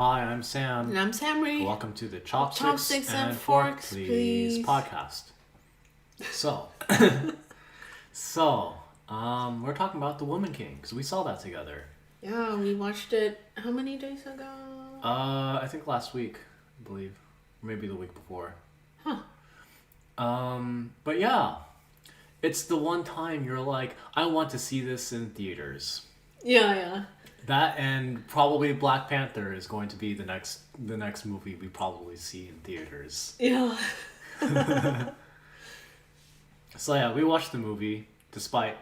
Hi, I'm Sam. And I'm Samri. Welcome to the Chopsticks, Chopsticks and and Fork Forks, Please please. podcast. So, we're talking about The Woman King because we saw that together. Yeah, we watched it how many days ago? I think last week, I believe, maybe the week before. Huh. But yeah, it's the one time you're like, I want to see this in theaters. Yeah. That and probably Black Panther is going to be the next movie we probably see in theaters. Yeah. So yeah, we watched the movie despite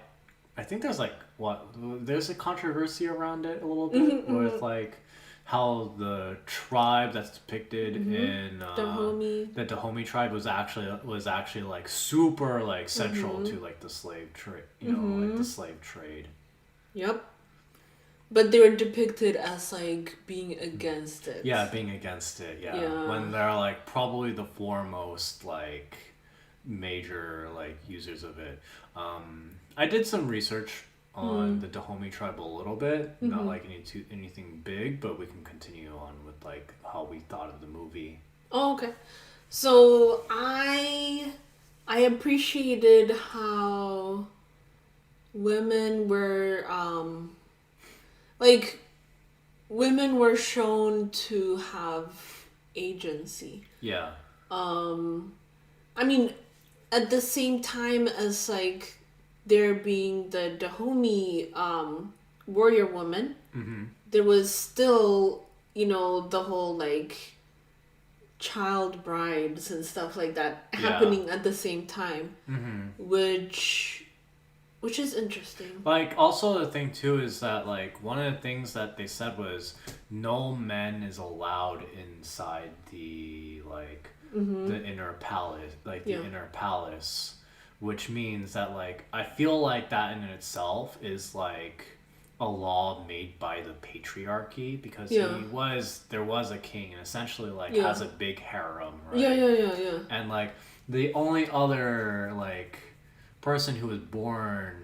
I think there's a controversy around it a little bit with like how the tribe that's depicted in Dahomey. the Dahomey tribe was actually like super like central to like the slave trade, like the slave trade. Yep. But they were depicted as like being against it. Yeah, being against it. Yeah. When they're like probably the foremost like major like users of it. I did some research on the Dahomey tribe a little bit, not like anything big, but we can continue on with like how we thought of the movie. Oh, okay. So I appreciated how women were women were shown to have agency. Yeah. I mean, at the same time as like there being the Dahomey warrior woman, there was still, the whole like child brides and stuff like that happening at the same time, which is interesting. Like also the thing too is that like one of the things that they said was no men is allowed inside the like the inner palace, inner palace, which means that like I feel like that in itself is like a law made by the patriarchy because there was a king and essentially like has a big harem, right? Yeah. And like the only other like person who was born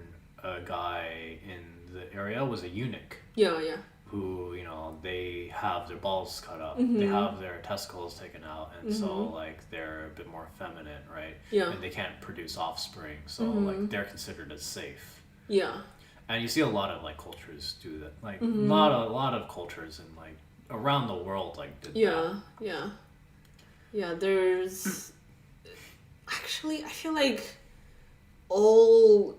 a guy in the area was a eunuch. Yeah. Who, they have their balls cut up, they have their testicles taken out, and so like they're a bit more feminine, right? Yeah. And they can't produce offspring, so like they're considered as safe. Yeah. And you see a lot of like cultures do that, like a lot of cultures and like around the world like did that. Yeah. There's actually I feel like all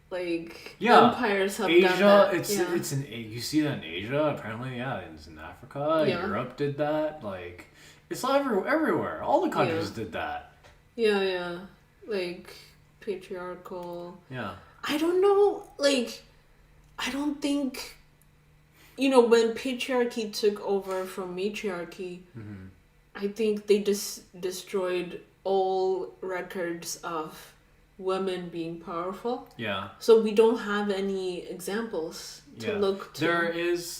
empires have Asia, done that. It's in you see that in Asia apparently. It's in Africa. Europe did that. Like it's everywhere. All the countries did that. Yeah. Like patriarchal. Yeah. I don't know. Like I don't think when patriarchy took over from matriarchy. I think they just destroyed all records of women being powerful. Yeah. So we don't have any examples to look to.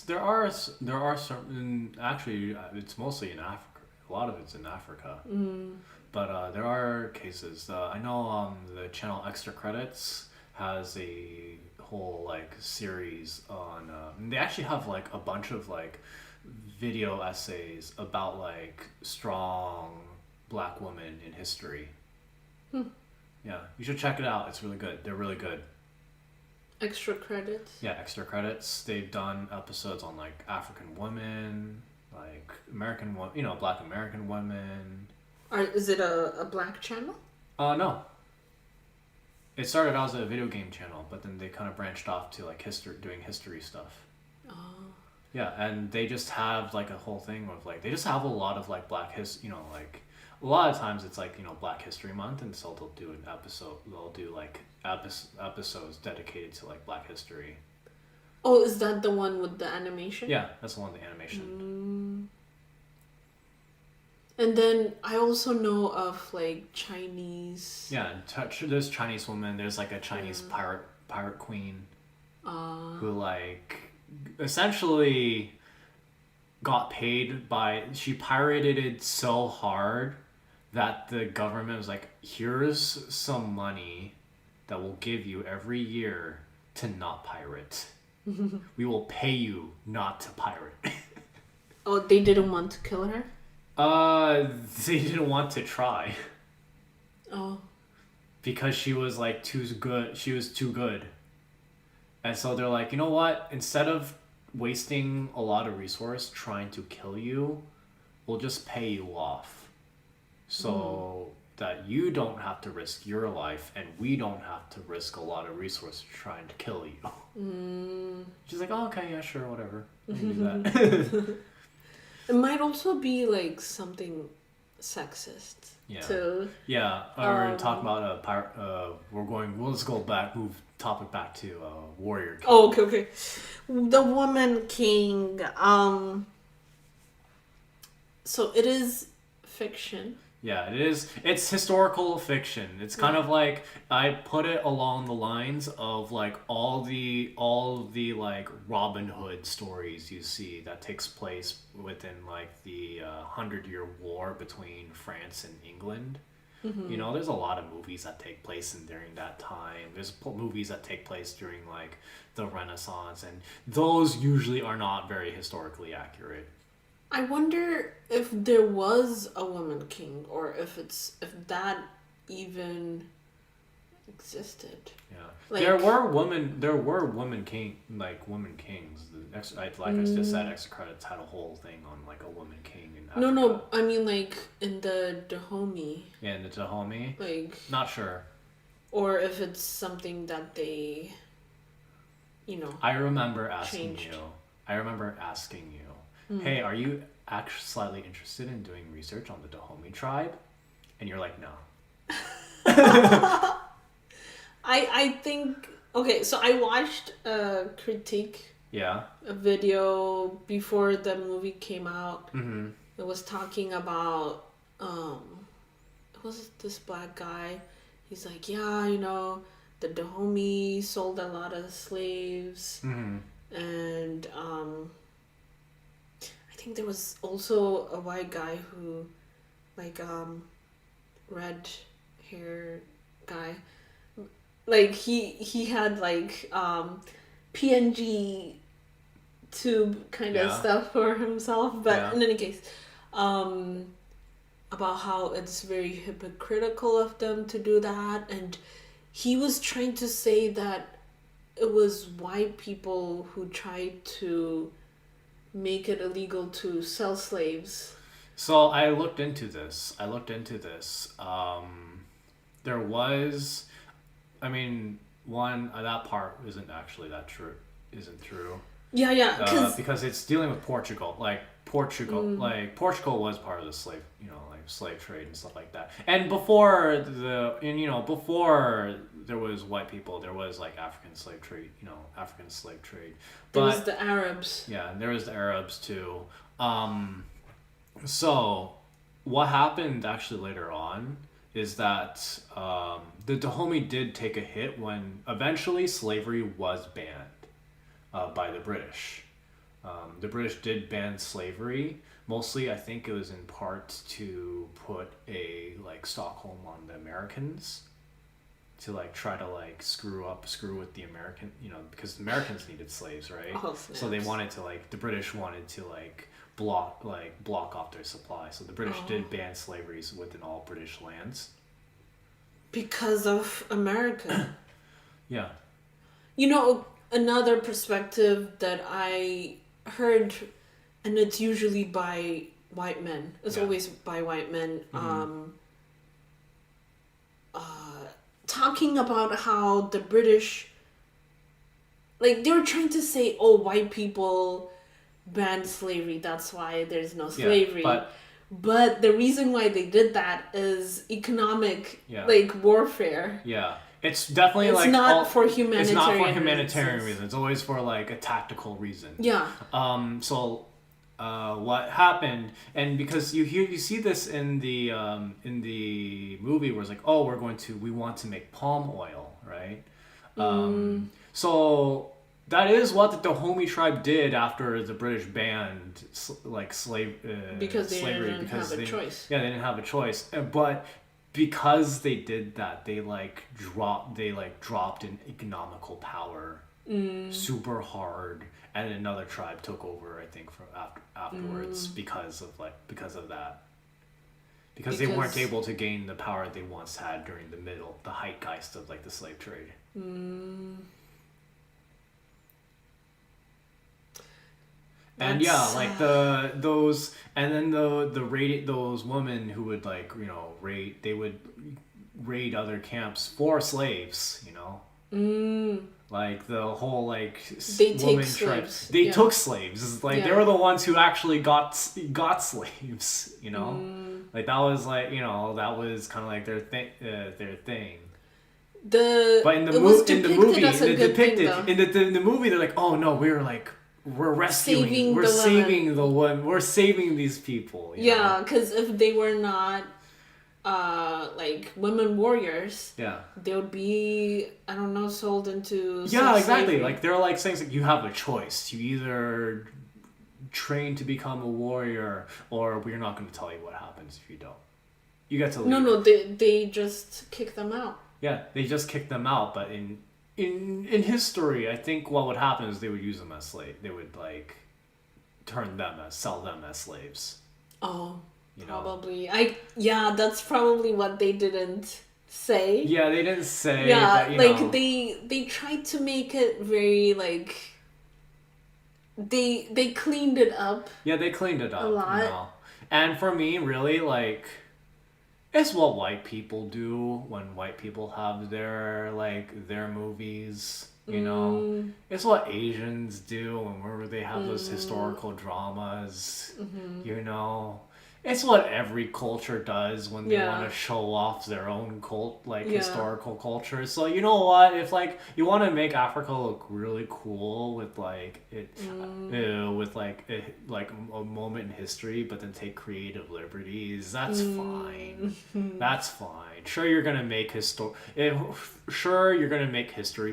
There are certain, actually it's mostly in Africa. A lot of it's in Africa. But there are cases. I know the channel Extra Credits has a whole like series on. They actually have like a bunch of like video essays about like strong Black women in history. Yeah, you should check it out. It's really good. They're really good. Extra Credits? Yeah, Extra Credits. They've done episodes on like African women, like American, Black American women. Is it a Black channel? No. It started out as a video game channel, but then they kind of branched off to like doing history stuff. Oh. Yeah, and they just have like a whole thing of like they just have a lot of like Black like. A lot of times it's like, Black History Month, and so they'll do an episode, they'll do like episodes dedicated to like Black history. Oh, is that the one with the animation? Yeah, that's the one with the animation. And then I also know of like Chinese. Yeah, there's Chinese women, there's like a Chinese pirate queen who like essentially got paid she pirated it so hard that the government was like, here's some money that we'll give you every year to not pirate. We will pay you not to pirate. Oh, they didn't want to kill her? They didn't want to try. Oh. Because she was like too good. She was too good. And so they're like, you know what? Instead of wasting a lot of resource trying to kill you, we'll just pay you off. So that you don't have to risk your life and we don't have to risk a lot of resources trying to kill you. She's like, oh, okay, yeah, sure, whatever. We can do that. It might also be like something sexist. Yeah. To, or talk about let's go back, move topic back to Warrior King. Oh, okay. The Woman King. So it is fiction. Yeah, it is. It's historical fiction. It's kind of like I put it along the lines of like all the like Robin Hood stories you see that takes place within like the 100-Year War between France and England. You know, there's a lot of movies that take place during that time. There's movies that take place during like the Renaissance, and those usually are not very historically accurate. I wonder if there was a woman king, or if that even existed. Yeah, like, there were women kings. Like I just said, extra credits had a whole thing on like a woman king in Africa. No, I mean like in the Dahomey. Yeah, in the Dahomey. Like, not sure. Or if it's something that they, I remember asking changed. you, hey, are you actually slightly interested in doing research on the Dahomey tribe? And you're like, no. I think, okay, so I watched a critique. Yeah. A video before the movie came out. Mm-hmm. It was talking about, it was this black guy. He's like, yeah, the Dahomey sold a lot of slaves. Mm-hmm. And I think there was also a white guy who, like, red hair guy, like he had like PNG tube kind of stuff for himself, but in any case, about how it's very hypocritical of them to do that, and he was trying to say that it was white people who tried to make it illegal to sell slaves. So I looked into this. There was, that part isn't actually isn't true. Yeah, because it's dealing with Portugal. Like Portugal was part of the slave trade and stuff like that. And before there was white people, there was like African slave trade. But there was the Arabs. Yeah, and there was the Arabs too. So what happened actually later on is that the Dahomey did take a hit when eventually slavery was banned by the British. The British did ban slavery. Mostly, I think it was in part to put a Stockholm on the Americans, to try to screw with the American, because the Americans needed slaves, right? Oh, so they wanted to the British wanted to block off their supply. So the British did ban slavery within all British lands. Because of America. Yeah. Another perspective that I heard, and it's usually by white men. It's always by white men. Mm-hmm. Talking about how the British, they were trying to say, oh, white people banned slavery, that's why there's no slavery. But the reason why they did that is economic, warfare. Yeah. It's definitely it's not for humanitarian It's not for humanitarian reasons. It's always for a tactical reason. Yeah. What happened, and because you see this in the movie where it's we want to make palm oil, right? So that is what the Dahomey tribe did after the British banned because they slavery. Didn't have a choice. Yeah, they didn't have a choice, but because they did that, they dropped in economical power super hard, and another tribe took over. I think from afterwards because of that. Because they weren't able to gain the power they once had during the zeitgeist of like the slave trade. And yeah, like those women who would like, you know, raid other camps for slaves, you know. Like the whole like woman tribe, they took slaves. It's like they were the ones who actually got slaves, you know. Like that was like, you know, that was kind of like their thing. But in the movie, they're like, oh no, we're rescuing, we're saving these people. You know? Because if they were not like women warriors, they would be, I don't know, sold into exactly slavery. Like they're like saying like, you have a choice. You either train to become a warrior, or we're not going to tell you what happens if you don't. You get to leave. No, they just kick them out. Yeah, they just kicked them out. But in history, I think what would happen is they would use them as slaves. They would like sell them as slaves. Oh, you probably. That's probably what they didn't say. Yeah, they didn't say. Yeah, but, like they tried to make it very like. They cleaned it up. Yeah, they cleaned it up a lot. You know? And for me, really, like, it's what white people do when white people have their movies. You know, it's what Asians do whenever they have those historical dramas. You know, it's what every culture does when they want to show off their own historical culture. So you know what? If like you want to make Africa look really cool with like a moment in history, but then take creative liberties, that's fine. That's fine. Sure, you're gonna make history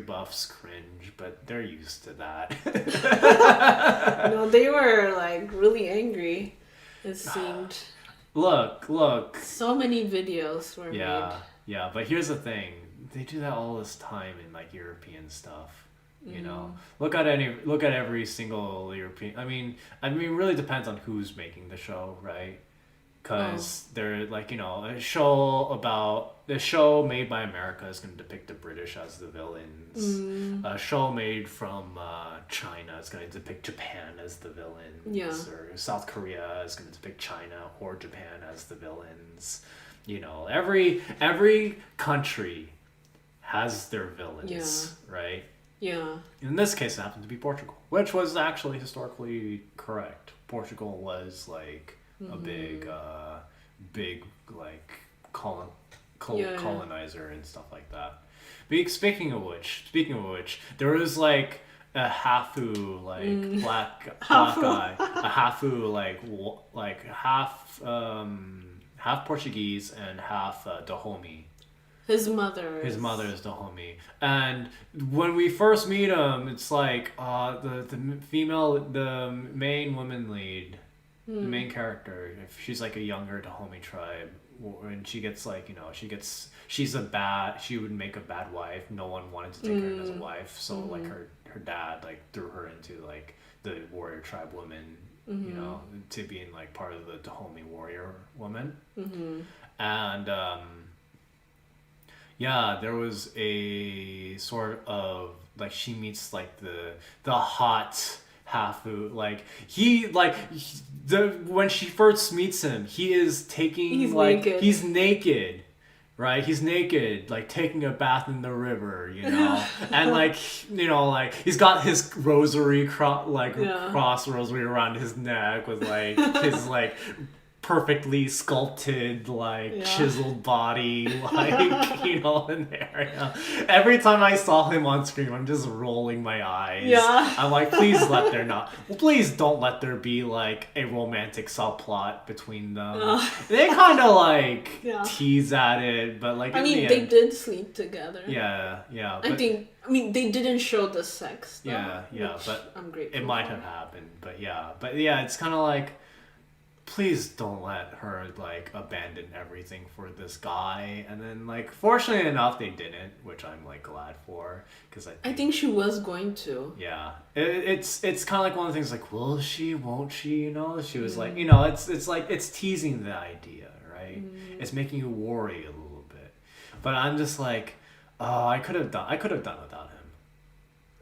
buffs cringe, but they're used to that. No, they were like really angry. It seemed. Look. So many videos were made. Yeah, but here's the thing: they do that all this time in like European stuff. You know, look at every single European. I mean, it really depends on who's making the show, right? Because they're like, you know, the show made by America is going to depict the British as the villains. A show made from China is going to depict Japan as the villains. Or South Korea is going to depict China or Japan as the villains. You know, every country has their villains, right? Yeah. In this case, it happened to be Portugal, which was actually historically correct. Portugal was like a big like colonizer and stuff like that. But speaking of which, there was like a hafu black guy, a hafu half Portuguese and half Dahomey. His mother is Dahomey, and when we first meet him, it's like the main woman lead. The main character, if she's like a younger Dahomey tribe, and she gets like, you know, she would make a bad wife. No one wanted to take her in as a wife, so like her dad like threw her into like the warrior tribe women, you know, to being like part of the Dahomey warrior woman. And there was a sort of like she meets like the hot hafu, when she first meets him, he's naked, right? He's naked, like taking a bath in the river, you know, and like, you know, like he's got his rosary cross rosary around his neck with like his like perfectly sculpted, chiseled body, you know, in there. Yeah. Every time I saw him on screen, I'm just rolling my eyes. Yeah. I'm like, please don't let there be like a romantic subplot between them. They kind of like tease at it, but like they did sleep together. Yeah. They didn't show the sex though, but I'm grateful it might have happened. But yeah, it's kind of like, please don't let her like abandon everything for this guy. And then like fortunately enough they didn't, which I'm like glad for, because I think she was going to. yeah, it's kind of like one of the things like, will she, won't she, you know? She was like, you know, it's like it's teasing the idea, right? It's making you worry a little bit, but I'm just like, oh, I could have done without him.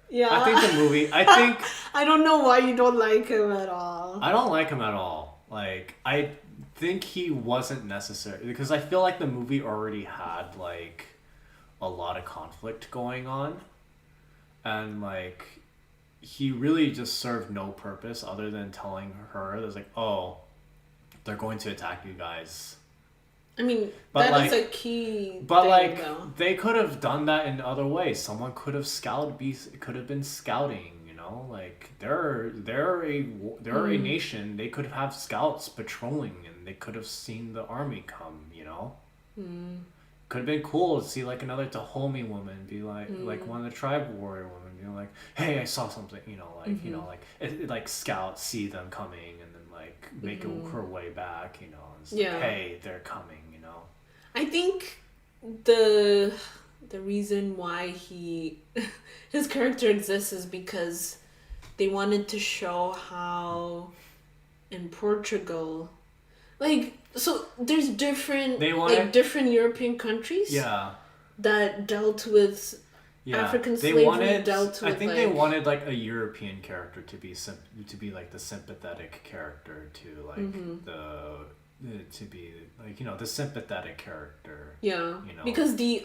Yeah. I think the movie. I think I don't know why you don't like him at all. I don't like him at all. Like I think he wasn't necessary because I feel like the movie already had like a lot of conflict going on, and like he really just served no purpose other than telling her there's like, oh, they're going to attack you guys. I mean, But that like, is a key but thing, like though. they could have done that in other ways. Someone could have could have been scouting. You know, like they're a nation. They could have scouts patrolling, and they could have seen the army come. You know, could have been cool to see like another Dahomey woman be like one of the tribe warrior women being like, hey, I saw something. You know, like you know, like like scouts see them coming and then like make her way back. You know, and it's Yeah. like, hey, they're coming. You know. I think the reason why his character exists is because they wanted to show how in Portugal, like, so there's different different European countries Yeah. that dealt with African They slavery, wanted, dealt with I think like, they wanted like a European character to be like the sympathetic character to like to be like, you know, the sympathetic character. yeah, you know. because the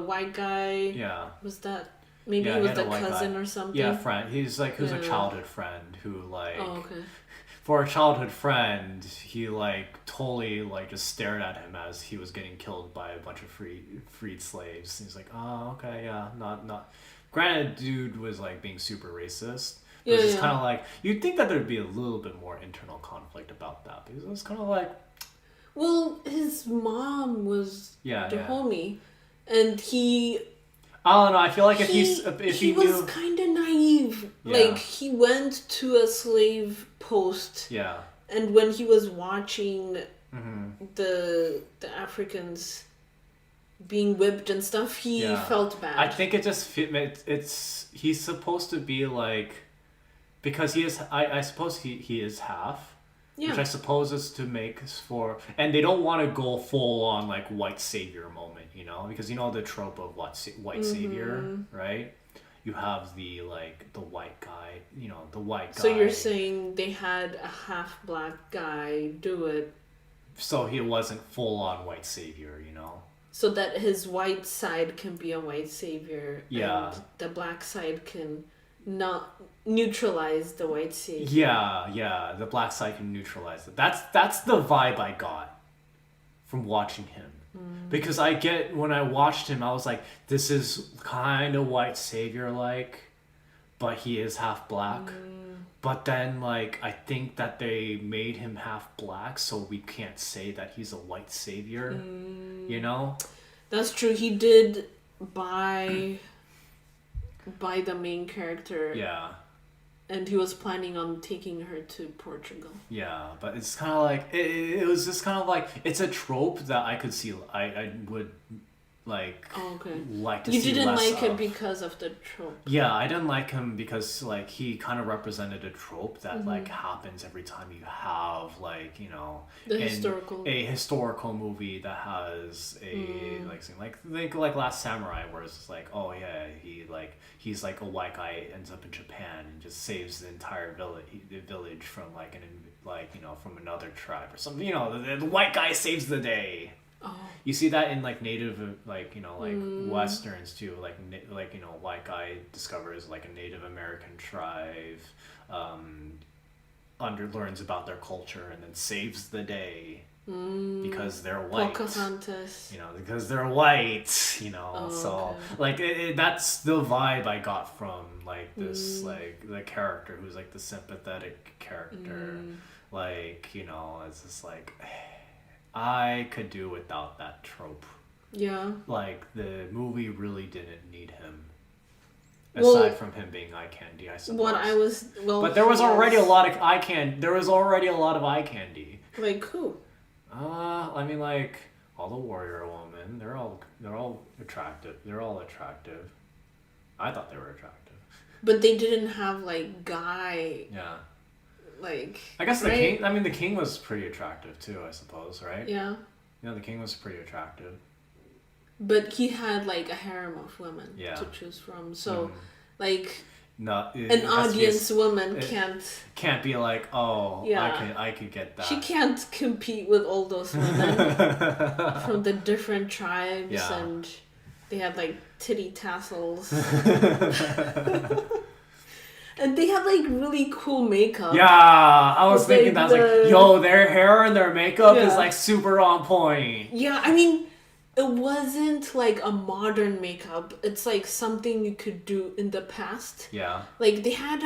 white guy, Yeah. was that maybe Yeah, he he was had the a white cousin guy. or something. Yeah, friend. He's like who's a Yeah. childhood friend who like Oh, okay. for a childhood friend, he like totally like just stared at him as he was getting killed by a bunch of freed slaves. He's like, oh, okay, yeah, not. Granted, dude was like being super racist. But Yeah, it's just yeah. kind of like you'd think that there'd be a little bit more internal conflict about that because it was kind of like, Well, his mom was yeah, Dahomey, and he I don't know. I feel like if he he was knew, kind of naive. Yeah. Like, he went to a slave post, yeah, and when he was watching hmm the Africans being whipped and stuff, he Yeah. felt bad. I think it just it's he's supposed to be like, because he is I suppose he is half. yeah. Which I suppose is to make for, and they don't want to go full on like white savior moment, you know, because you know the trope of white savior, right? You have the like the white guy, you know, the white guy. So you're saying they had a half black guy do it so he wasn't full on white savior, you know. so that his white side can be a white savior, Yeah. and the black side can not neutralize the white savior. Yeah, the black side can neutralize it. That's the vibe I got from watching him. Because I get, when I watched him, I was like, this is kind of white savior like, but he is half black. But then like I think that they made him half black, so we can't say that he's a white savior. You know? That's true. He did buy the main character, Yeah. and he was planning on taking her to Portugal. Yeah, but it's kind of like it was just kind of like it's a trope that I could see. I would like Oh, okay. like to You see didn't less like of. it because of the trope. Yeah, I didn't like him because like he kind of represented a trope that like happens every time you have like, you know, The in historical. a historical movie that has a like scene like think like Last Samurai, where it's just like, oh yeah, he's like a white guy, ends up in Japan and just saves the entire village from like like, you know, from another tribe or something, you know, the white guy saves the day. Oh. You see that in like native, like, you know, like westerns too, like like, you know, white guy discovers like a Native American tribe, learns about their culture and then saves the day because they're white. Pocahontas. You know, because they're white. You know, Oh, so okay. like that's the vibe I got from like this like the character who's like the sympathetic character. Like, you know, it's just like, I could do without that trope. Yeah. Like, the movie really didn't need him. Aside from him being eye candy, I suppose. But there was already a lot of eye candy. There was already a lot of eye candy. Like who? I mean, like all the warrior women. They're all attractive. They're all attractive. I thought they were attractive. But they didn't have like guy. Yeah. Like. I guess the king. I mean, the king was pretty attractive too. I suppose, right? Yeah. Yeah, the king was pretty attractive. But he had like a harem of women to choose from. So, like, an audience woman can't be like, oh, yeah. I could get that. She can't compete with all those women from the different tribes, and they had like titty tassels. And they had like really cool makeup. Yeah, I was thinking that. Like, yo, their hair and their makeup is like super on point. Yeah, I mean, it wasn't like a modern makeup. It's like something you could do in the past. Yeah. Like they had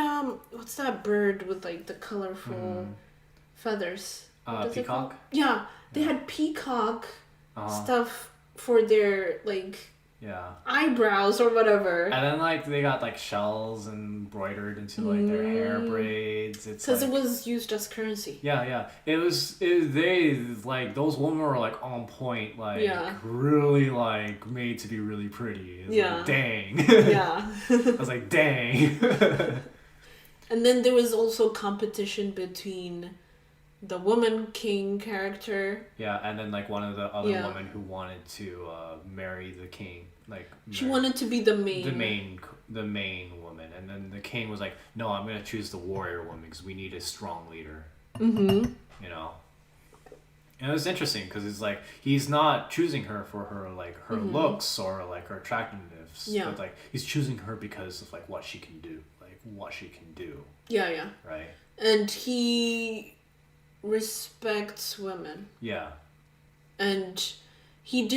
what's that bird with like the colorful feathers? Peacock? Yeah, they had peacock stuff for their like eyebrows or whatever. And then like they got like shells embroidered into like their hair braids. It's because it was used as currency. Yeah. They like those women were like on point, like really like made to be really pretty. Like, dang. Yeah. I was like, dang. And then there was also competition between the woman king character. Yeah, and then like one of the other women who wanted to marry the king, like she wanted to be the main woman, and then the king was like, "No, I'm gonna choose the warrior woman because we need a strong leader." Mm-hmm. You know, and it was interesting because it's like he's not choosing her for her like her looks or like her attractiveness, but like he's choosing her because of like what she can do, Yeah. Right. And he respects women. Yeah. And he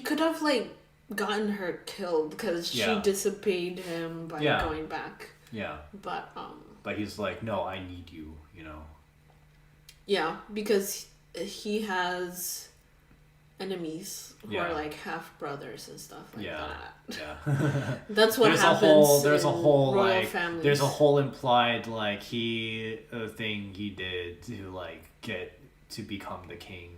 could have like gotten her killed because she disobeyed him by going back. Yeah. But he's like, no, I need you, you know. Yeah, because he has enemies who are like half brothers and stuff like that. Yeah. That's what happens. There's a whole royal families. There's a whole implied like thing he did to like get to become the king,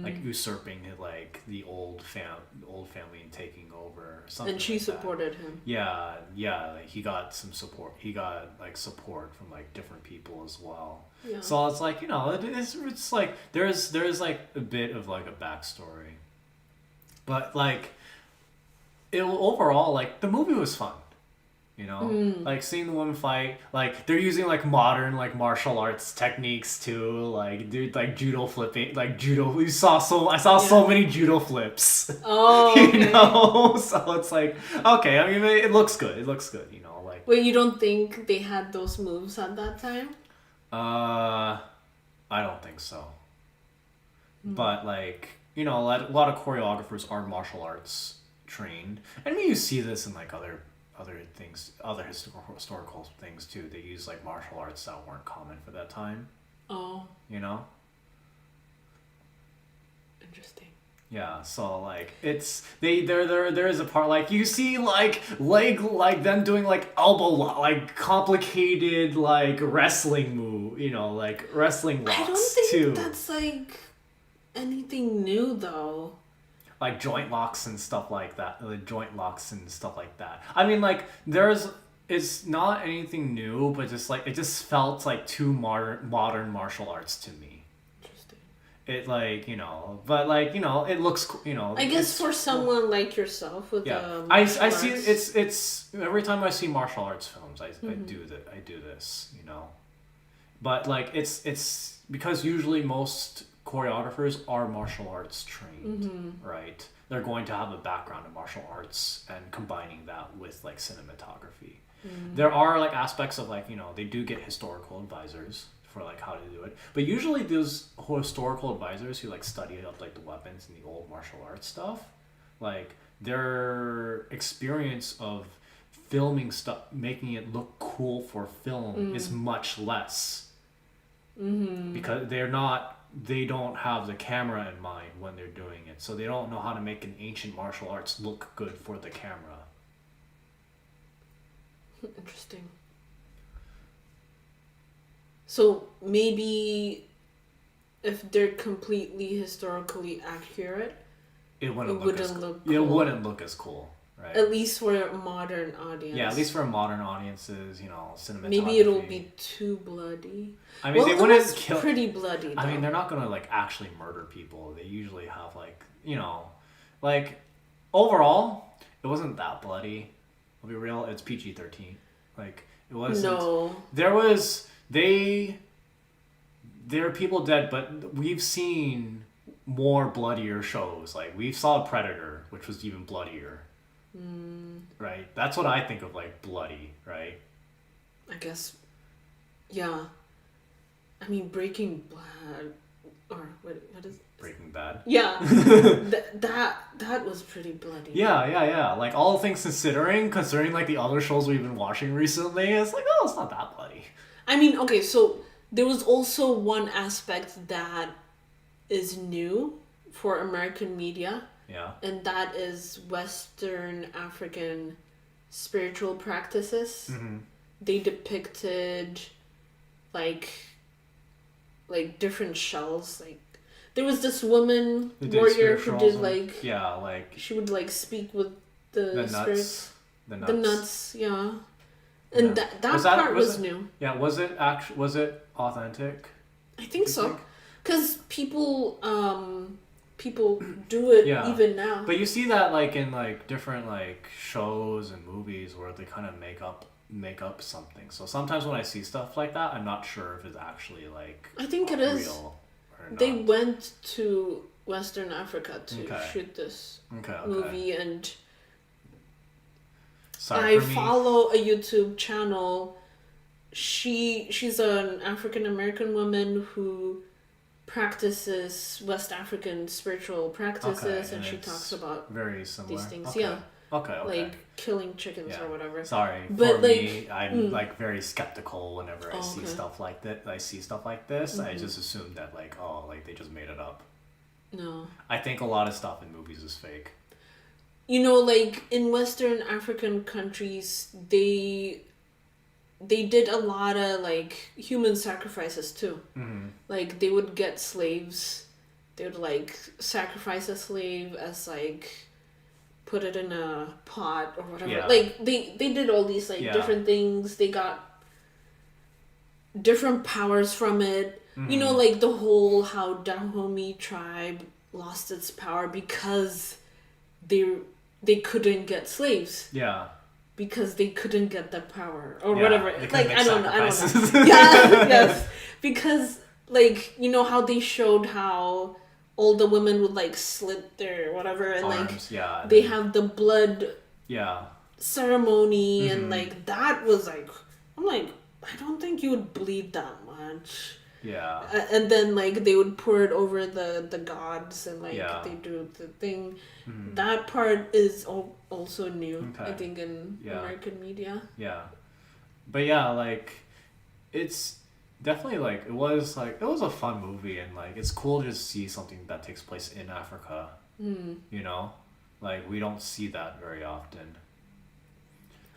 like usurping like the old family and taking over or something. And she like supported him. Yeah. Like he got some support. He got like support from like different people as well. Yeah. So it's like, you know, it's like there's like a bit of like a backstory, but like overall like the movie was fun, you know, like seeing the women fight, like they're using like modern like martial arts techniques too, like dude, like judo flipping, like judo. I saw so many judo flips. Oh, okay. You know, so it's like, okay, I mean it looks good, you know, like. Wait, you don't think they had those moves at that time? I don't think so. But like, you know, a lot of choreographers are martial arts trained. I mean, you see this in like other things, other historical things too. They use like martial arts that weren't common for that time. Oh. You know? Interesting. Yeah, so like it's there is a part like you see like them doing like elbow like complicated like wrestling move, you know, like wrestling locks. I don't think too. That's like anything new though. Like joint locks and stuff like that. I mean, like it's not anything new, but just like it just felt like too modern martial arts to me. It like, you know, but like, you know, it looks, you know. I guess for someone like yourself with I see it's every time I see martial arts films, I do this, you know. But like it's because usually most choreographers are martial arts trained, right? They're going to have a background in martial arts and combining that with like cinematography. There are like aspects of like, you know, they do get historical advisors for like how to do it, but usually those historical advisors who like study up like the weapons and the old martial arts stuff, like their experience of filming stuff, making it look cool for film is much less, because they don't have the camera in mind when they're doing it, so they don't know how to make an ancient martial arts look good for the camera. Interesting. So maybe if they're completely historically accurate, it wouldn't it look as wouldn't look it cool. wouldn't look as cool, right? At least for a modern audience. Yeah, at least for modern audiences, you know, cinematography. Maybe it'll be too bloody. I mean, Well, they it wouldn't was kill. pretty bloody. Though. I mean, they're not gonna like actually murder people. They usually have like, you know, like overall, it wasn't that bloody. I'll be real. It's PG-13. Like it wasn't. No. There are people dead, but we've seen more bloodier shows. Like we saw Predator, which was even bloodier. Right? That's what I think of like bloody, right? I guess. Yeah. I mean, Breaking Bad, or what is Breaking Bad. Yeah, that was pretty bloody. Yeah. Like all things considering like the other shows we've been watching recently, it's like, oh, it's not that bloody. I mean, okay, so there was also one aspect that is new for American media. Yeah. And that is Western African spiritual practices. Mm-hmm. They depicted like different shells. Like there was this woman warrior who did like she would like speak with the spirits. The The nuts, yeah. And that part was new. Yeah, was it authentic? I think so. Because people do it even now. But you see that like in like different like shows and movies where they kind of make up something. So sometimes when I see stuff like that, I'm not sure if it's actually like I think it is. real or not. They went to Western Africa to shoot this movie, and I follow a YouTube channel. She's an African American woman who practices West African spiritual practices, and she talks about very similar these things. Okay. Yeah. Okay. Like killing chickens or whatever. Sorry, but for me, I'm like very skeptical whenever I see stuff like that. I see stuff like this. I just assume that like they just made it up. No. I think a lot of stuff in movies is fake. You know, like in Western African countries, they did a lot of like human sacrifices too. Mm-hmm. Like they would get slaves. They would like sacrifice a slave as like put it in a pot or whatever. Yeah. Like they did all these like different things. They got different powers from it. Mm-hmm. You know, like the whole how Dahomey tribe lost its power because they couldn't get slaves. Yeah. Because they couldn't get the power or whatever. Like I don't know. Yeah, yes. Because like you know how they showed how all the women would like slit their whatever and arms, like they have the blood ceremony and like that was like I'm like I don't think you would bleed that much. Yeah. And then like they would pour it over the gods and like they do the thing. That part is also new, I think, in American media. Yeah. But yeah, like it's definitely like it was a fun movie, and like it's cool to just see something that takes place in Africa. You know? Like we don't see that very often.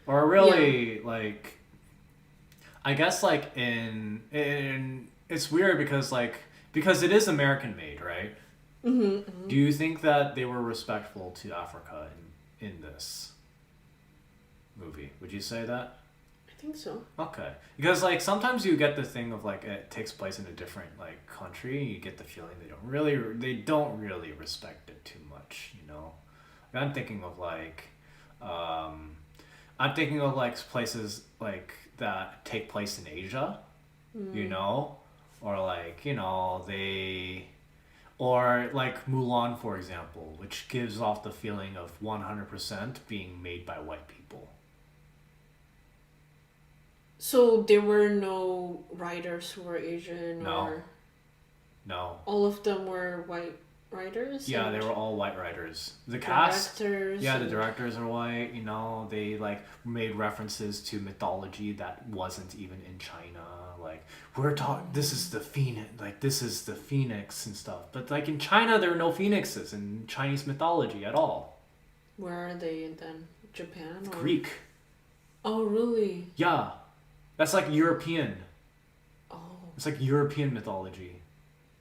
Or really like I guess like in it's weird because it is American made, right? Do you think that they were respectful to Africa in this movie? Would you say that? I think so. Okay, because like sometimes you get the thing of like it takes place in a different like country, you get the feeling they don't really respect it too much, you know. I'm thinking of places like that take place in Asia, you know, or like you know or like Mulan, for example, which gives off the feeling of 100% being made by white people. So there were no writers who were Asian? No. All of them were white writers? Yeah, they were all white writers. The cast... the directors are white, you know, they like made references to mythology that wasn't even in China. Like, this is the phoenix and stuff. But like in China, there are no phoenixes in Chinese mythology at all. Where are they then? Japan? Or... Greek. Oh, really? Yeah, that's like European. Oh. It's like European mythology.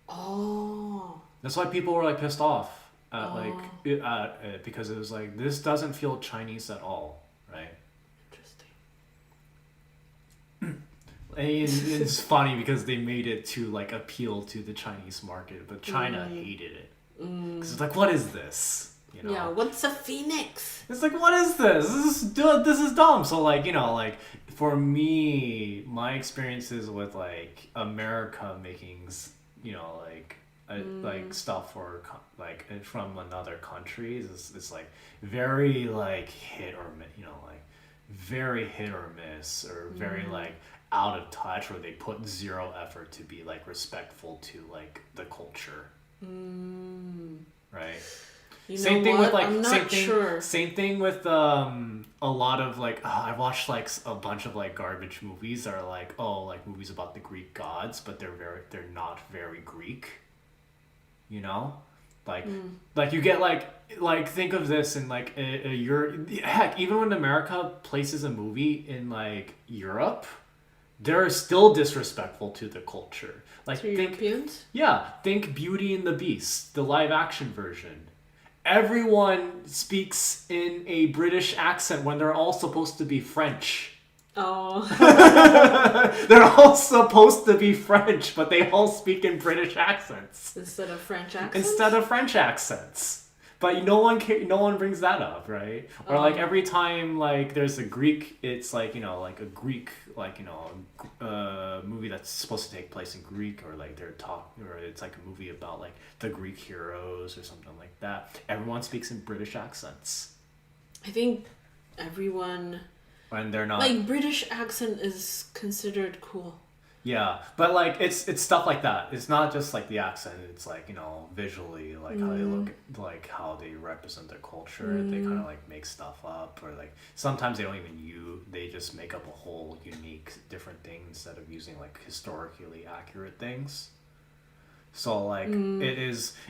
Oh. That's why people were like pissed off at Oh. at it because it was like this doesn't feel Chinese at all, right? Interesting. And it's funny because they made it to like appeal to the Chinese market, but China hated it because it's like, what is this? You know? Yeah. What's a phoenix? It's like, what is this? This is dumb. So like, you know, like for me, my experiences with like America making, you know, like stuff for like from another countries is like very like hit or you know like very hit or miss or very like out of touch where they put zero effort to be like respectful to like the culture, right? You Same know thing what? with like I'm not sure. same thing with a lot of like I watched like a bunch of like garbage movies that are like like movies about the Greek gods, but they're not very Greek, you know, like you get like think of this in like heck, even when America places a movie in like Europe, they're still disrespectful to the culture. Like To Europeans? think Beauty and the Beast, the live action version. Everyone speaks in a British accent when they're all supposed to be French. Oh. They're all supposed to be French, but they all speak in British accents Instead of French accents? instead of French accents. But no one brings that up, right? Or like every time like there's a Greek, it's like, you know, like a Greek, like, you know, movie that's supposed to take place in Greek, or like or it's like a movie about like the Greek heroes or something like that. Everyone speaks in British accents. I think everyone, And they're not like, British accent is considered cool. Yeah, but like it's stuff like that. It's not just like the accent. It's like, you know, visually, like how they look, like how they represent their culture. They kind of like make stuff up, or like sometimes they don't even they just make up a whole unique different thing instead of using like historically accurate things. So like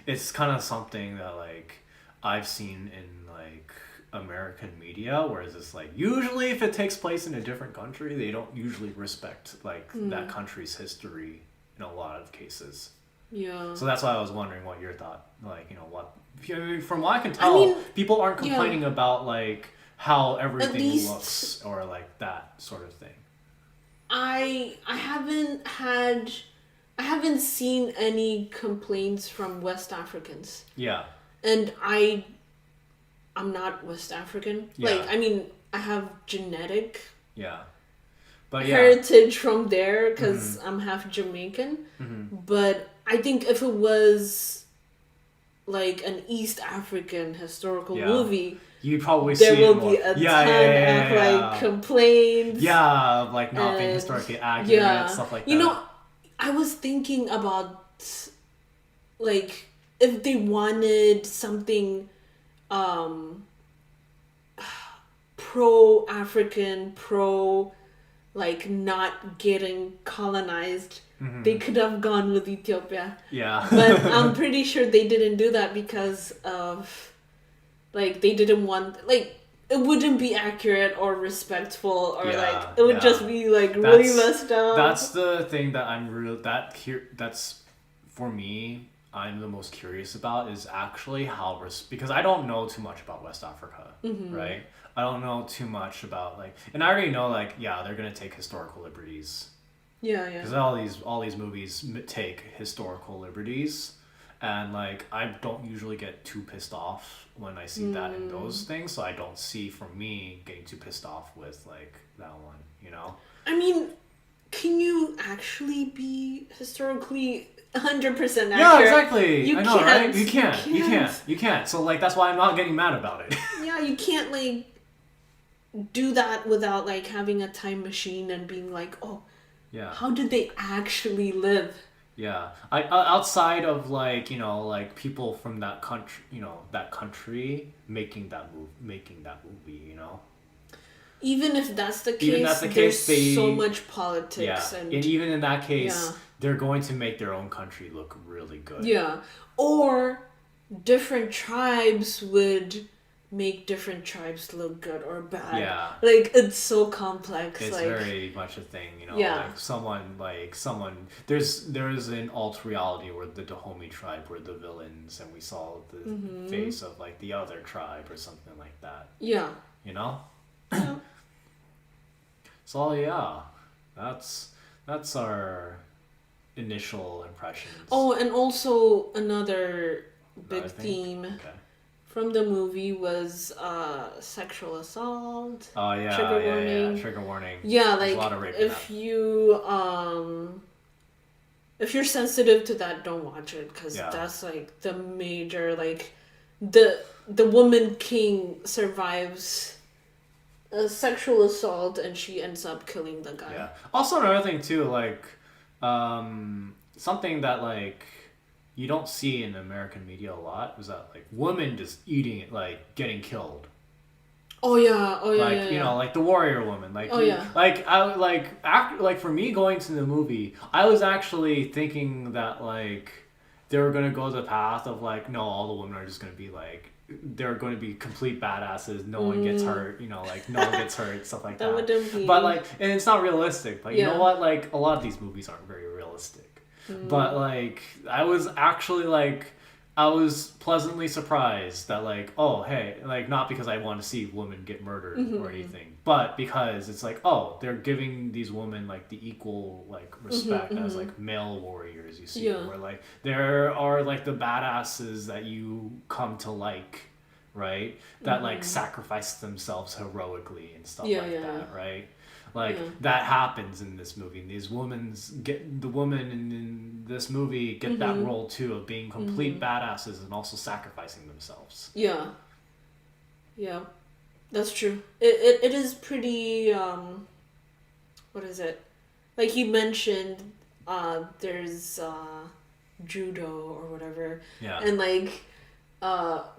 it's kind of something that like I've seen in like American media, whereas it's like usually if it takes place in a different country, they don't usually respect like that country's history in a lot of cases. Yeah. So that's why I was wondering what your thought, like, you know, from what I can tell, people aren't complaining about like how everything looks or like that sort of thing. I haven't seen any complaints from West Africans. Yeah. And I'm not West African. Yeah. Like, I mean, I have genetic heritage from there because I'm half Jamaican. But I think if it was like an East African historical movie, you'd probably there see will more. be a ton of like complaints. Yeah, of like not being historically accurate, stuff like that. You know, I was thinking about like if they wanted something pro-African, like not getting colonized, they could have gone with Ethiopia. Yeah. But I'm pretty sure they didn't do that because of like they didn't want like it wouldn't be accurate or respectful or like it would just be like really messed up. That's the thing that that's for me I'm the most curious about is actually how because I don't know too much about West Africa, right? I don't know too much about like, and I already know like they're gonna take historical liberties. Yeah. Because all these movies take historical liberties, and like I don't usually get too pissed off when I see that in those things, so I don't see for me getting too pissed off with like that one, you know. I mean, can you actually be historically 100% accurate? Yeah, exactly. You I know, can't, right? You can't. So like that's why I'm not getting mad about it. Yeah, you can't like do that without like having a time machine and being like, oh, how did they actually live? Yeah, I outside of like, you know, like people from that country, you know, that country making that movie, you know. Even if that's the case, there's so much politics, and even in that case, they're going to make their own country look really good. Yeah, or different tribes would make different tribes look good or bad. Yeah. Like, it's so complex. It's like, very much a thing, you know. Yeah. Like someone. There's an alt reality where the Dahomey tribe were the villains, and we saw the face of like the other tribe or something like that. Yeah. You know. Yeah. So yeah, that's our initial impressions. Oh, and also another big I think. theme Okay. from the movie was sexual assault. Oh yeah, Trigger warning. yeah. Trigger warning. Yeah, There's like a lot of rape in if that. you if you're sensitive to that, don't watch it because Yeah. that's like the major like the woman king survives a sexual assault and she ends up killing the guy. Yeah. Also another thing too, like something that like you don't see in American media a lot is that like women just eating it, like getting killed. Oh yeah, Like yeah, you know, like the warrior woman. Like Oh, yeah. like I like for me going to the movie, I was actually thinking that like they were gonna go the path of like no, all the women are just gonna be like they're going to be complete badasses. No one gets hurt. You know, like no one gets hurt, stuff like that. That wouldn't be. But like, and it's not realistic. But you Yeah. know what? Like a lot of these movies aren't very realistic. But like, I was actually like, I was pleasantly surprised that like, oh hey, like not because I want to see women get murdered or anything, but because it's like, oh, they're giving these women like the equal like respect as like male warriors. You see, Yeah. where like there are like the badasses that you come to like, right? That like sacrifice themselves heroically and stuff Yeah, like yeah. that, right? Like Yeah. that happens in this movie. And these the women in this movie get that role too of being complete badasses and also sacrificing themselves. Yeah. Yeah. That's true. It is pretty what is it? Like you mentioned, there's judo or whatever. Yeah. And like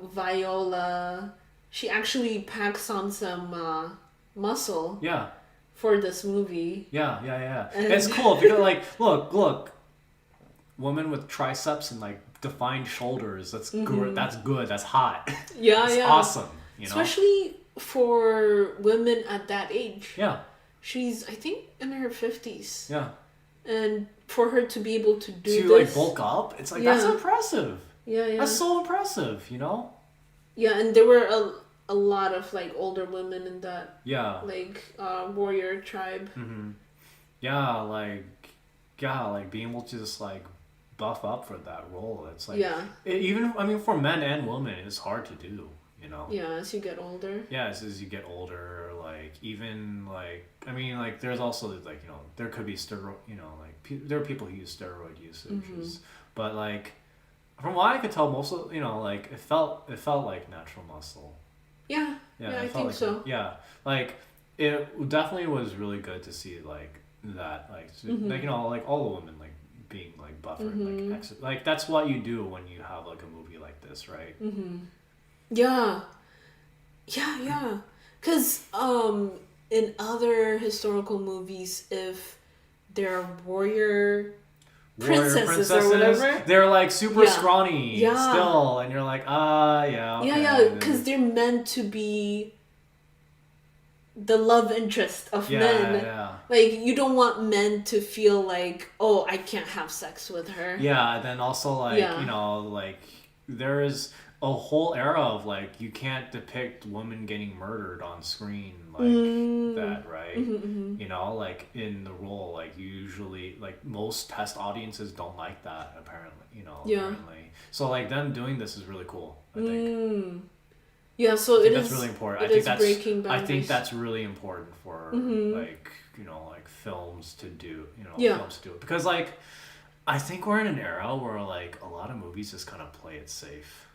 Viola, she actually packs on some muscle Yeah. for this movie. Yeah. And- It's cool because like look, woman with triceps and like defined shoulders. That's good. That's good. That's hot. Yeah, That's yeah. awesome. You know. Especially for women at that age. Yeah. She's, I think, in her 50s. Yeah. And for her to be able to do To this. like bulk up, it's like Yeah. that's impressive. Yeah. That's so impressive. You know. Yeah, and there were a lot of like older women in that Yeah. like warrior tribe. Yeah, like being able to just like buff up for that role. It's like Yeah. even I mean for men and women, it's hard to do. You know. Yeah, as you get older. Yeah, as you get older, like even like I mean like there's also like you know there could be steroid you know like there are people who use steroid usages, but like from what I could tell, most of you know like it felt like natural muscle. Yeah. Yeah, Yeah, it I felt think like so. Yeah, like it definitely was really good to see like that like like you know like all the women like being like buffered like like that's what you do when you have like a movie like this, right? Yeah. Yeah. Cause in other historical movies, if there are warrior princesses or whatever, they're like super Yeah. scrawny Yeah. still, and you're like, yeah, okay. yeah, because they're meant to be the love interest of men. Yeah. Like you don't want men to feel like, oh, I can't have sex with her. Yeah, and then also like Yeah. you know like there is a whole era of like you can't depict women getting murdered on screen like that, right? You know, like in the role, like usually like most test audiences don't like that apparently, you know, Yeah. apparently. So like them doing this is really cool, I think. Yeah, so I think it that's is. really important. it I think is that's breaking I think boundaries. that's really important for like, you know, like films to do, you know, Yeah. films to do it. Because like I think we're in an era where like a lot of movies just kind of play it safe.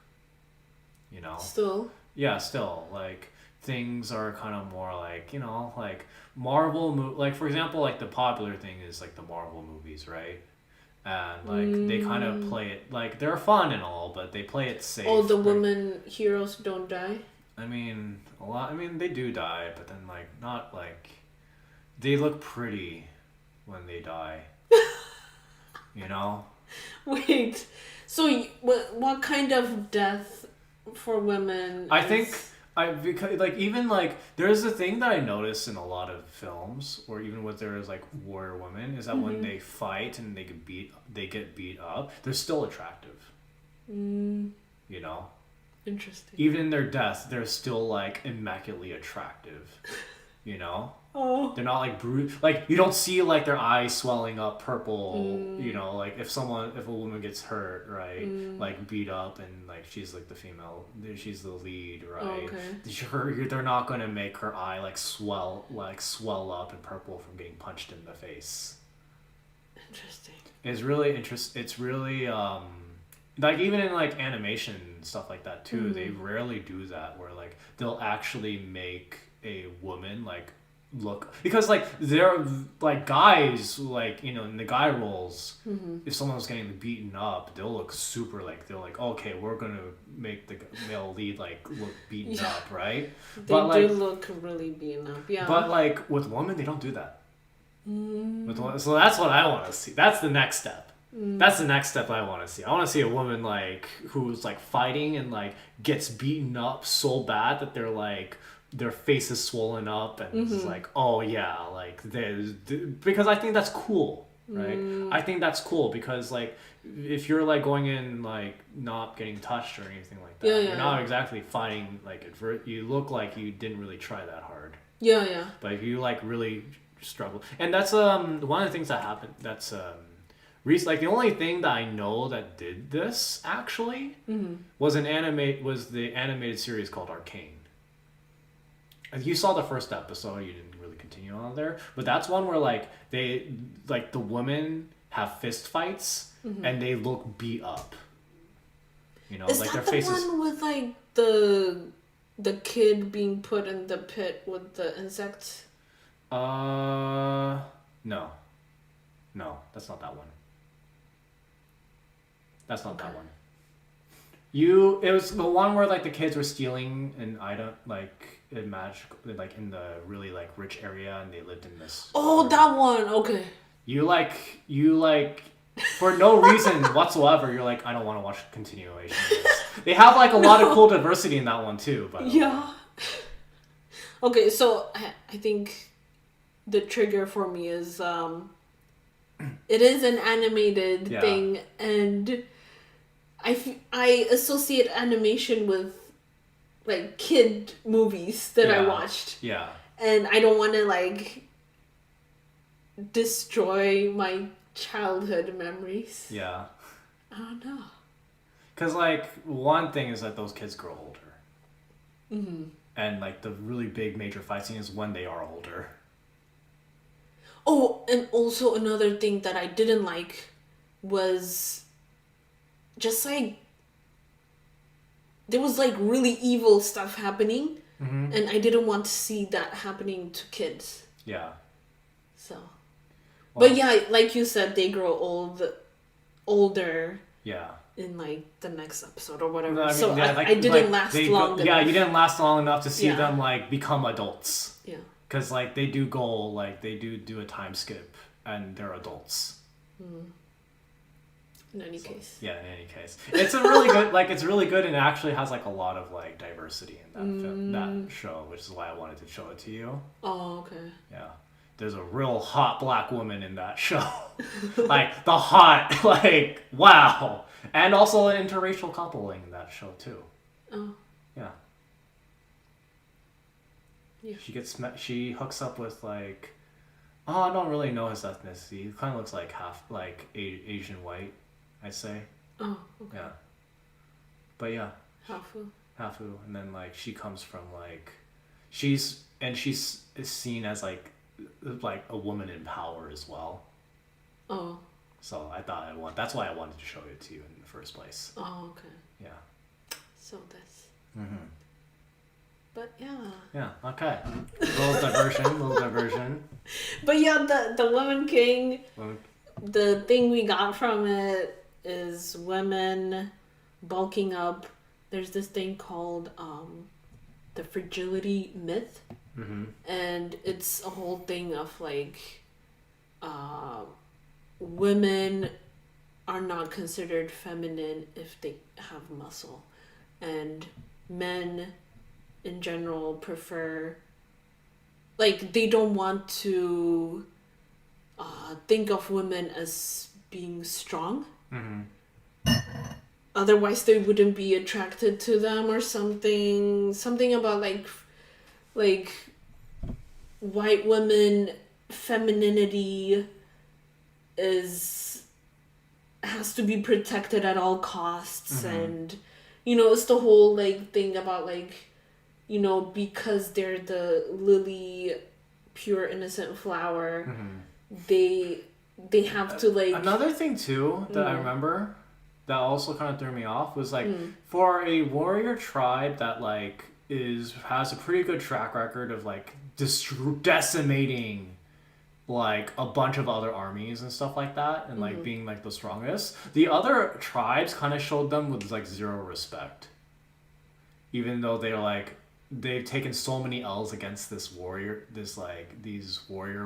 You know? Still. Yeah, still like things are kind of more like, you know, like like for example, like the popular thing is like the Marvel movies, right? And like they kind of play it like they're fun and all, but they play it safe. All the right? women heroes don't die. I mean, they do die, but then like not like they look pretty when they die. You know? Wait, so what kind of death for women? I is- think Because like even like there's a thing that I notice in a lot of films, or even with there's like warrior women, is that when they fight and they get beat up, they're still attractive. You know, Interesting. even in their death, they're still like immaculately attractive. You know, Oh. they're not like like you don't see like their eyes swelling up purple. You know, like if a woman gets hurt, right, like beat up, and like she's like the female, she's the lead, right. They're not gonna make her eye like swell up and purple from getting punched in the face. Interesting. It's really It's really like even in like animation and stuff like that too, they rarely do that where like they'll actually make a woman like look, because like they're like guys, like, you know, in the guy roles, if someone's getting beaten up, they'll look super like, they're like, okay, we're gonna make the male lead like look beaten up, right? They do look really beaten up, yeah. But like with women, they don't do that. So that's what I want to see. That's the next step. That's the next step I want to see. I want to see a woman like who's like fighting and like gets beaten up so bad that they're like their face is swollen up and it's like, oh yeah, like because I think that's cool, right? I think that's cool because like if you're like going in like not getting touched or anything like that, you're not exactly fighting like you look like you didn't really try that hard. Yeah. But if you like really struggle, and that's one of the things that happened. That's like the only thing that I know that did this actually was the animated series called Arcane. You saw the first episode, you didn't really continue on there, but that's one where like they like the women have fist fights and they look beat up. You know, is like that their faces. One with like the kid being put in the pit with the insects? No, that's not that one. That's not that one. It was the one where like the kids were stealing an item, like in magic, like in the really like rich area, and they lived in this. Oh, that one. Okay. You like for no reason whatsoever. You're like, I don't want to watch the continuation of this. They have like a lot of cool diversity in that one too. But okay, so I think the trigger for me is it is an animated thing, and I associate animation with like kid movies that I watched. Yeah. And I don't want to like destroy my childhood memories. Yeah. I don't know. Because like one thing is that those kids grow older. And like the really big major fight scene is when they are older. Oh, and also another thing that I didn't like was just like there was like really evil stuff happening, and I didn't want to see that happening to kids. Yeah. So, well, but yeah, like you said, they grow older. Yeah. In like the next episode or whatever. No, I mean, so I didn't last long enough. Yeah, you didn't last long enough to see them like become adults. Yeah. Because like they do go like they do a time skip and they're adults. In any case. Yeah, in any case, it's a really good it's really good, and it actually has like a lot of like diversity in that show, which is why I wanted to show it to you. Oh, okay. Yeah, there's a real hot black woman in that show, like the hot like wow, and also an interracial coupling in that show too. Oh. Yeah. Yeah. She hooks up with like, I don't really know his ethnicity. He kind of looks like half like Asian white, I'd say. Oh, okay. Yeah. But yeah. Hafu, and then like she comes from like, she's seen as like a woman in power as well. Oh. So I thought that's why I wanted to show it to you in the first place. Oh, okay. Yeah. So that's. But yeah. Yeah. Okay. Little diversion. But yeah, the Woman King. The thing we got from it is women bulking up. There's this thing called the fragility myth, and it's a whole thing of like women are not considered feminine if they have muscle, and men in general prefer, like, they don't want to think of women as being strong. Otherwise they wouldn't be attracted to them or something about like white women femininity has to be protected at all costs. And it's the whole like thing about like, because they're the lily, pure innocent flower, they have to like. Another thing too that I remember that also kind of threw me off was like for a warrior tribe that like has a pretty good track record of like decimating like a bunch of other armies and stuff like that, and like being like the strongest, the other tribes kind of showed them with like zero respect, even though they've taken so many L's against these warrior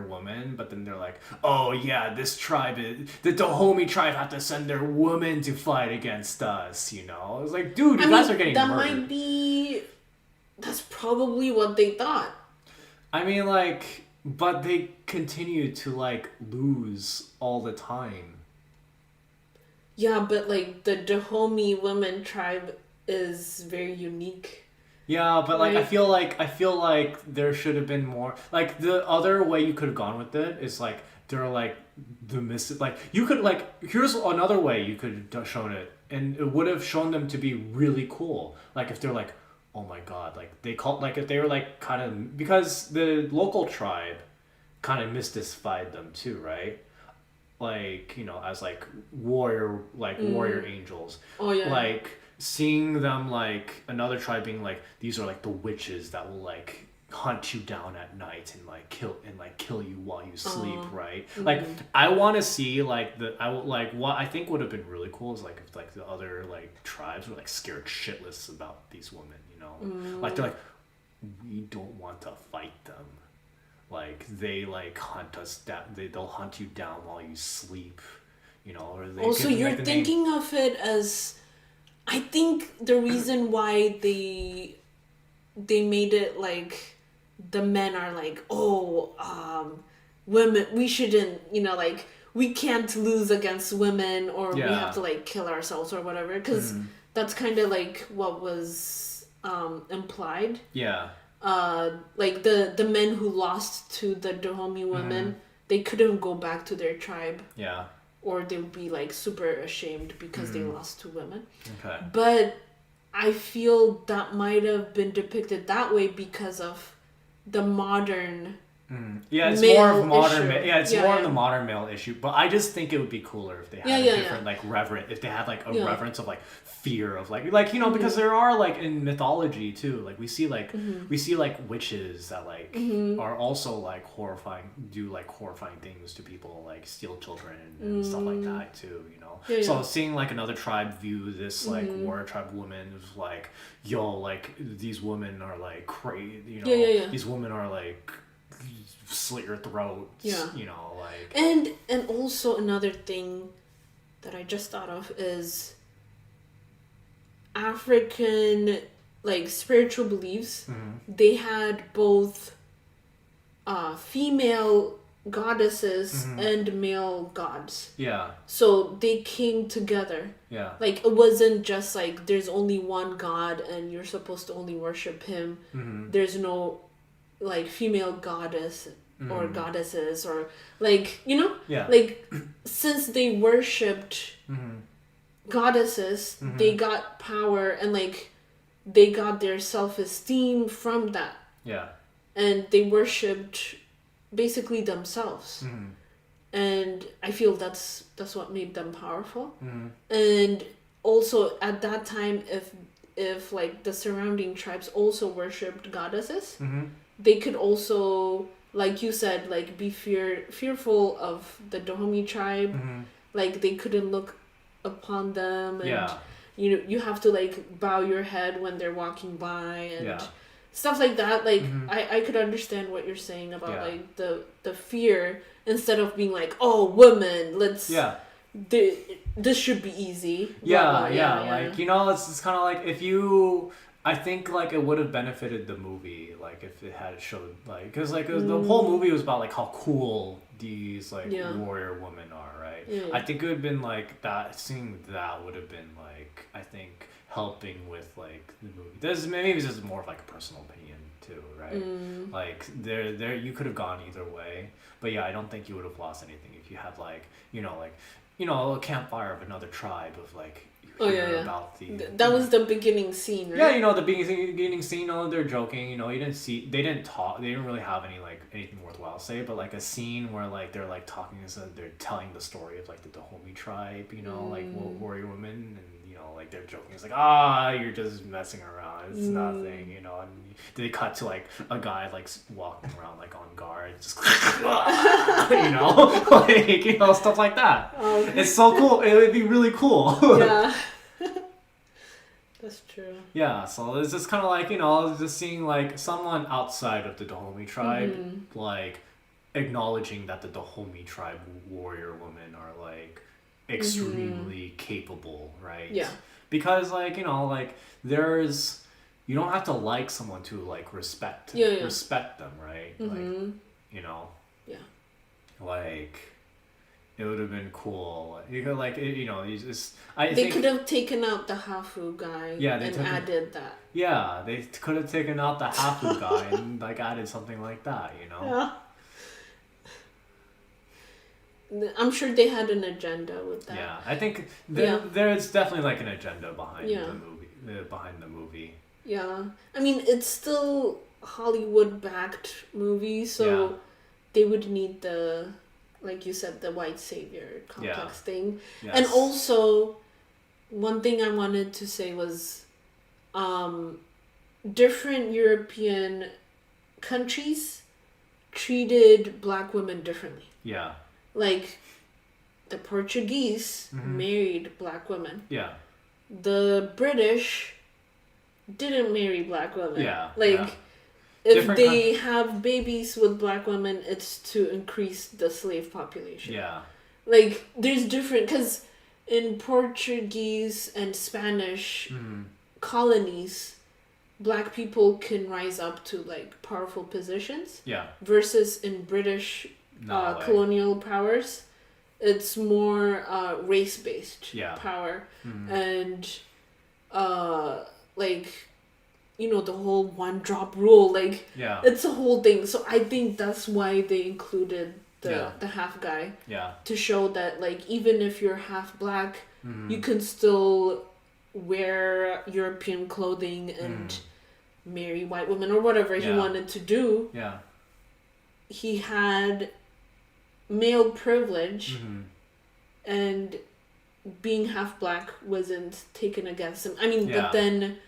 women, but then they're like, oh yeah, this tribe the Dahomey tribe have to send their women to fight against us, It's like, dude, you guys are getting murdered. That's probably what they thought. I mean, like, but they continue to like lose all the time. Yeah, but like the Dahomey women tribe is very unique. Yeah, but like, right? I feel like there should have been more. Like, the other way you could have gone with it is like they're like like you could like, here's another way you could have shown it, and it would have shown them to be really cool. Like if they're like, oh my god, like they called, like if they were like kind of, because the local tribe kind of mystified them too, right? Like, as like warrior angels. Oh yeah. Like seeing them, like another tribe being like, these are like the witches that will like hunt you down at night and like kill you while you sleep, right? Like I want to see like what I think would have been really cool is like if like the other like tribes were like scared shitless about these women, like they're like, we don't want to fight them, like they like hunt us down, they'll hunt you down while you sleep, or they also you're like thinking of it as, I think the reason why they made it like the men are like, women, we shouldn't, like we can't lose against women, or we have to like kill ourselves or whatever, because that's kind of like what was implied. Yeah. Like the men who lost to the Dahomey women, they couldn't go back to their tribe. Yeah. Or they would be like super ashamed because they lost to women. Okay. But I feel that might have been depicted that way because of the modern Yeah, it's more of modern. More of the modern male issue. But I just think it would be cooler if they had a different like reverent. If they had like a reverence of like fear of like because there are like in mythology too. Like we see like witches that like are also like horrifying things to people, like steal children and stuff like that too. So seeing like another tribe view this like warrior tribe woman is like, yo, like these women are like crazy. These women are like slit your throat. Like and also another thing that I just thought of is African like spiritual beliefs. They had both female goddesses and male gods. Yeah. So they came together. Yeah. Like it wasn't just like there's only one god and you're supposed to only worship him. There's no like female goddess or goddesses or like like since they worshipped goddesses, they got power and like they got their self-esteem from that. Yeah. And they worshipped basically themselves. And I feel that's what made them powerful. And also at that time, if like the surrounding tribes also worshipped goddesses, they could also, like you said, like be fearful of the Dahomey tribe. Like they couldn't look upon them, and you have to like bow your head when they're walking by and stuff like that. Like I could understand what you're saying about like the fear, instead of being like, oh, women, let's this should be easy. Like it's kind of like if you, I think like it would have benefited the movie like if it had showed like because like the whole movie was about like how cool these like warrior women are, right? I think it would have been like that. Seeing that would have been like I think helping with like the movie. This maybe it's just more of like a personal opinion too, right? Like there you could have gone either way, but yeah, I don't think you would have lost anything if you had like a campfire of another tribe of like. About that was the beginning scene, right? Yeah, the beginning scene. They're joking. They didn't talk. They didn't really have anything worthwhile to say. But like a scene where like they're like talking, so they're telling the story of like the Dahomey tribe. Like warrior women, and like they're joking. It's like you're just messing around. It's nothing. And they cut to like a guy like walking around like on guard, just like stuff like that. Okay. It's so cool. It would be really cool. Yeah. That's true. Yeah, so it's just kind of like, just seeing like someone outside of the Dahomey tribe, like acknowledging that the Dahomey tribe warrior women are like extremely capable, right? Yeah. Because like, there's, you don't have to like someone to like respect them, right? Like, Yeah. Like... It would have been cool. You could you just. They could have taken out the Hafu guy and added that. Yeah, they could have taken out the Hafu guy and like added something like that. Yeah. I'm sure they had an agenda with that. Yeah, I think there's definitely like an agenda behind the movie. Yeah, I mean it's still Hollywood-backed movie, so they would need the. Like you said, the white savior complex thing. Yes. And also, one thing I wanted to say was different European countries treated black women differently. Yeah. Like, the Portuguese married black women. Yeah. The British didn't marry black women. Yeah. Like... If they have babies with black women, it's to increase the slave population. Yeah. Like, there's different... Because in Portuguese and Spanish colonies, black people can rise up to, like, powerful positions. Yeah. Versus in British colonial powers, it's more race-based power. And, like... the whole one drop rule, like it's a whole thing. So I think that's why they included the half guy to show that like even if you're half black, you can still wear European clothing and marry white women or whatever he wanted to do. Yeah, he had male privilege, and being half black wasn't taken against him. I mean, but then.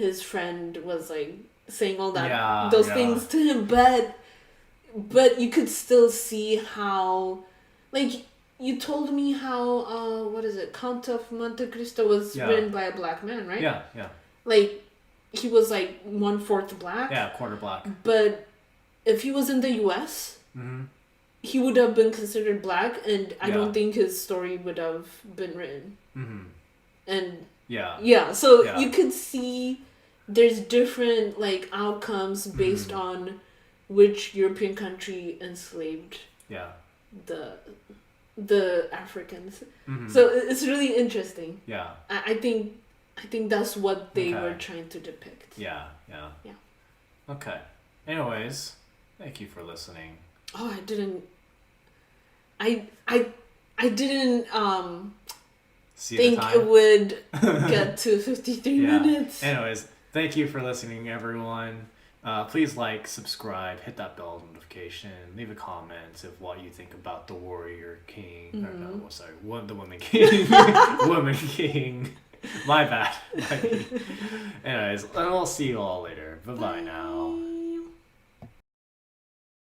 His friend was like saying all that those things to him, but you could still see how, like you told me how what is it, Count of Monte Cristo was written by a black man, right? Yeah. Like he was like 1/4 black. Yeah, quarter black. But if he was in the U.S., he would have been considered black, and I don't think his story would have been written. And so you could see. There's different like outcomes based on which European country enslaved the Africans. So it's really interesting. Yeah. I think that's what they were trying to depict. Yeah. Okay. Anyways, thank you for listening. Oh, I didn't think it would get to 53 minutes. Anyways, thank you for listening, everyone. Please like, subscribe, hit that bell notification, leave a comment of what you think about the Warrior King. Or no, sorry, the Woman King. Woman King. My bad. Anyways, and we'll see you all later. Bye-bye now.